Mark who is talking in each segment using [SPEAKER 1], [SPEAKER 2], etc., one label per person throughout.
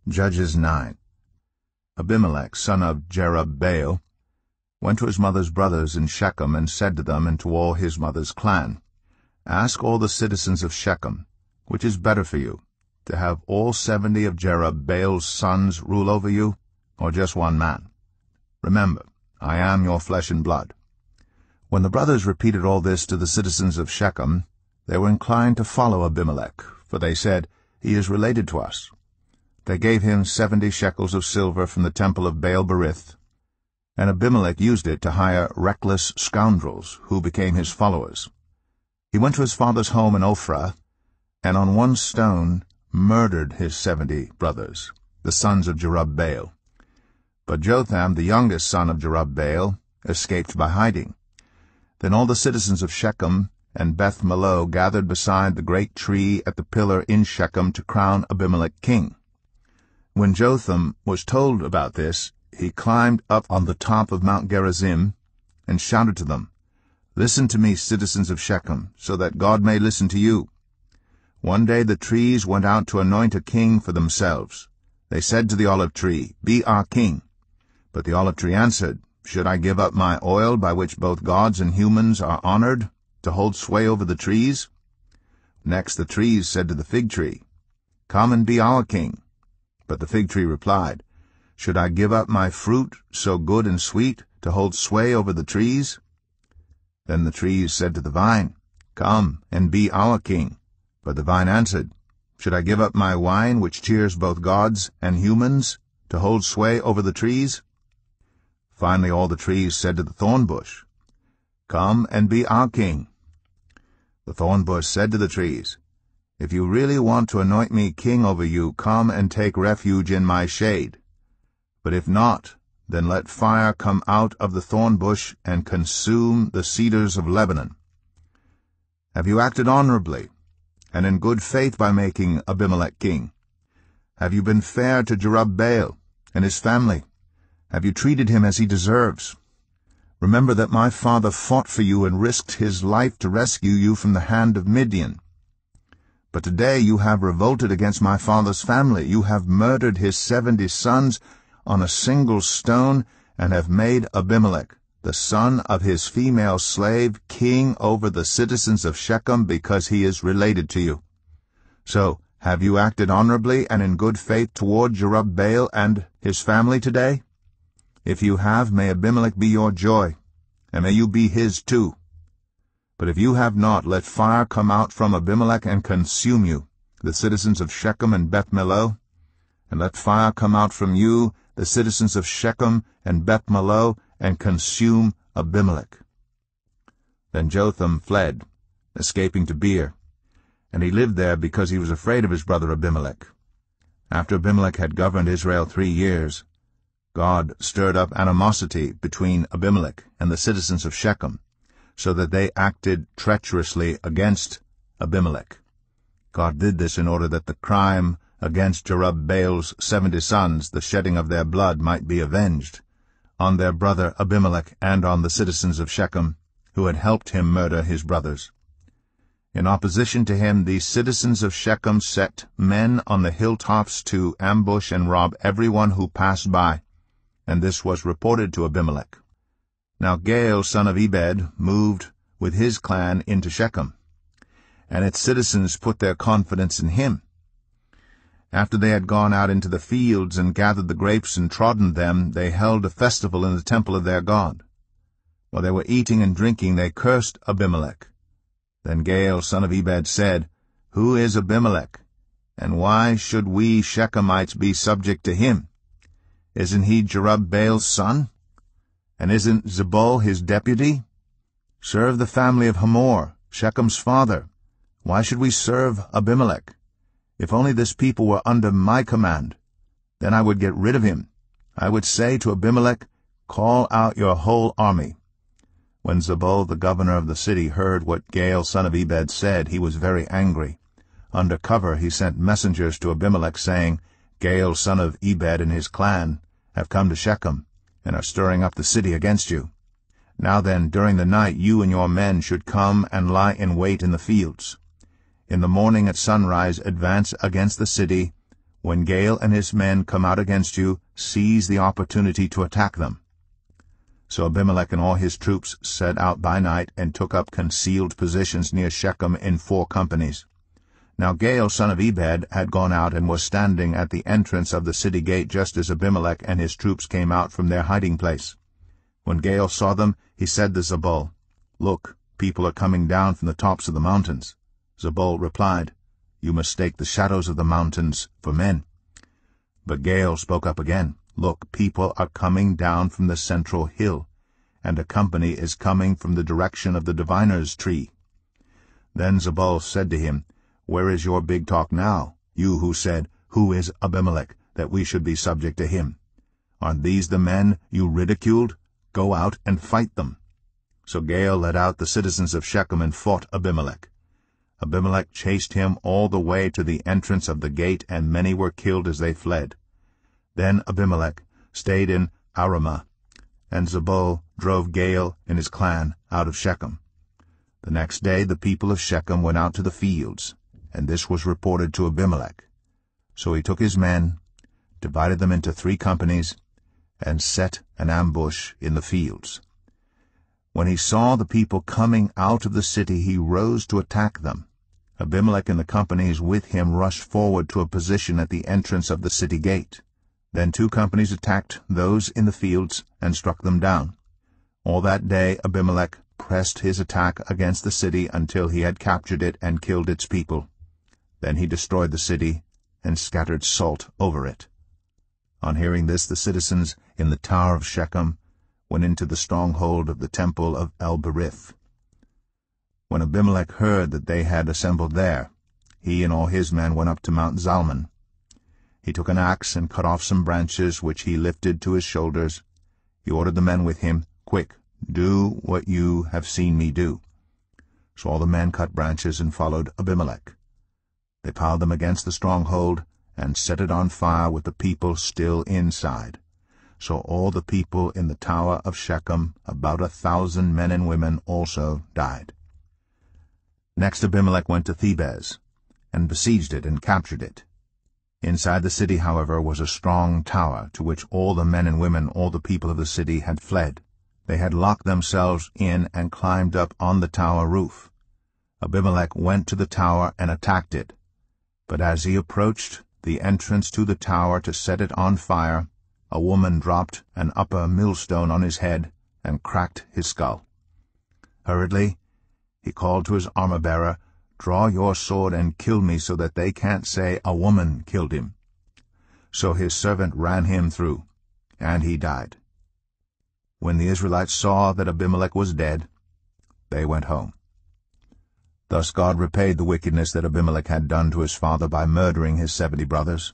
[SPEAKER 1] Judges 9. Abimelech, son of Jerubbaal, went to his mother's brothers in Shechem, and said to them and to all his mother's clan, Ask all the citizens of Shechem, which is better for you, to have all 70 of Jerubbaal's sons rule over you, or just one man? Remember, I am your flesh and blood. When the brothers repeated all this to the citizens of Shechem, they were inclined to follow Abimelech, for they said, He is related to us. They gave him 70 shekels of silver from the temple of Baal-berith, and Abimelech used it to hire reckless scoundrels who became his followers. He went to his father's home in Ophrah, and on one stone murdered his 70 brothers, the sons of Jerubbaal. But Jotham, the youngest son of Jerubbaal, escaped by hiding. Then all the citizens of Shechem and Beth-Millo gathered beside the great tree at the pillar in Shechem to crown Abimelech king. When Jotham was told about this, he climbed up on the top of Mount Gerizim and shouted to them, Listen to me, citizens of Shechem, so that God may listen to you. One day the trees went out to anoint a king for themselves. They said to the olive tree, Be our king. But the olive tree answered, Should I give up my oil by which both gods and humans are honored, to hold sway over the trees? Next the trees said to the fig tree, Come and be our king. But the fig tree replied, Should I give up my fruit, so good and sweet, to hold sway over the trees? Then the trees said to the vine, Come and be our king. But the vine answered, Should I give up my wine, which cheers both gods and humans, to hold sway over the trees? Finally all the trees said to the thorn bush, Come and be our king. The thorn bush said to the trees, If you really want to anoint me king over you, come and take refuge in my shade. But if not, then let fire come out of the thorn bush and consume the cedars of Lebanon. Have you acted honorably and in good faith by making Abimelech king? Have you been fair to Jerubbaal and his family? Have you treated him as he deserves? Remember that my father fought for you and risked his life to rescue you from the hand of Midian. But today you have revolted against my father's family. You have murdered his 70 sons on a single stone, and have made Abimelech, the son of his female slave, king over the citizens of Shechem, because he is related to you. So, have you acted honorably and in good faith toward Jerubbaal and his family today? If you have, may Abimelech be your joy, and may you be his too. But if you have not, let fire come out from Abimelech and consume you, the citizens of Shechem and Beth-Millo, and let fire come out from you, the citizens of Shechem and Beth-Millo, and consume Abimelech. Then Jotham fled, escaping to Beer, and he lived there because he was afraid of his brother Abimelech. After Abimelech had governed Israel 3 years, God stirred up animosity between Abimelech and the citizens of Shechem, so that they acted treacherously against Abimelech. God did this in order that the crime against Jerubbaal's 70 sons, the shedding of their blood, might be avenged on their brother Abimelech and on the citizens of Shechem, who had helped him murder his brothers. In opposition to him, the citizens of Shechem set men on the hilltops to ambush and rob everyone who passed by, and this was reported to Abimelech. Now Gaal, son of Ebed, moved with his clan into Shechem, and its citizens put their confidence in him. After they had gone out into the fields and gathered the grapes and trodden them, they held a festival in the temple of their God. While they were eating and drinking, they cursed Abimelech. Then Gaal, son of Ebed, said, Who is Abimelech, and why should we Shechemites be subject to him? Isn't he Jerubbaal's son? And isn't Zebul his deputy? Serve the family of Hamor, Shechem's father. Why should we serve Abimelech? If only this people were under my command, then I would get rid of him. I would say to Abimelech, Call out your whole army. When Zebul, the governor of the city, heard what Gaal, son of Ebed, said, he was very angry. Under cover he sent messengers to Abimelech, saying, Gaal, son of Ebed, and his clan have come to Shechem, and are stirring up the city against you. Now then, during the night you and your men should come and lie in wait in the fields. In the morning at sunrise advance against the city, When Gaal and his men come out against you, seize the opportunity to attack them." So Abimelech and all his troops set out by night and took up concealed positions near Shechem in 4 companies. Now Gaal son of Ebed had gone out and was standing at the entrance of the city gate just as Abimelech and his troops came out from their hiding place. When Gaal saw them, he said to Zebul, "Look, people are coming down from the tops of the mountains." Zebul replied, "You mistake the shadows of the mountains for men." But Gaal spoke up again, "Look, people are coming down from the central hill, and a company is coming from the direction of the diviner's tree." Then Zebul said to him, "Where is your big talk now, you who said, 'Who is Abimelech, that we should be subject to him?' Aren't these the men you ridiculed? Go out and fight them." So Gaal led out the citizens of Shechem and fought Abimelech. Abimelech chased him all the way to the entrance of the gate, and many were killed as they fled. Then Abimelech stayed in Arumah, and Zebul drove Gaal and his clan out of Shechem. The next day the people of Shechem went out to the fields, and this was reported to Abimelech. So he took his men, divided them into 3 companies, and set an ambush in the fields. When he saw the people coming out of the city, he rose to attack them. Abimelech and the companies with him rushed forward to a position at the entrance of the city gate. Then 2 companies attacked those in the fields and struck them down. All that day Abimelech pressed his attack against the city until he had captured it and killed its people. Then he destroyed the city and scattered salt over it. On hearing this, the citizens in the tower of Shechem went into the stronghold of the temple of El-Berith. When Abimelech heard that they had assembled there, he and all his men went up to Mount Zalmon. He took an axe and cut off some branches which he lifted to his shoulders. He ordered the men with him, "Quick, do what you have seen me do." So all the men cut branches and followed Abimelech. They piled them against the stronghold and set it on fire with the people still inside. So all the people in the tower of Shechem, about 1,000 men and women, also died. Next Abimelech went to Thebez, and besieged it and captured it. Inside the city, however, was a strong tower, to which all the men and women, all the people of the city, had fled. They had locked themselves in and climbed up on the tower roof. Abimelech went to the tower and attacked it. But as he approached the entrance to the tower to set it on fire, a woman dropped an upper millstone on his head and cracked his skull. Hurriedly, he called to his armor-bearer, "Draw your sword and kill me so that they can't say a woman killed him." So his servant ran him through, and he died. When the Israelites saw that Abimelech was dead, they went home. Thus God repaid the wickedness that Abimelech had done to his father by murdering his 70 brothers.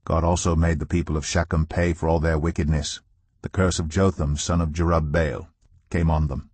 [SPEAKER 1] God also made the people of Shechem pay for all their wickedness. The curse of Jotham, son of Jerubbaal, came on them.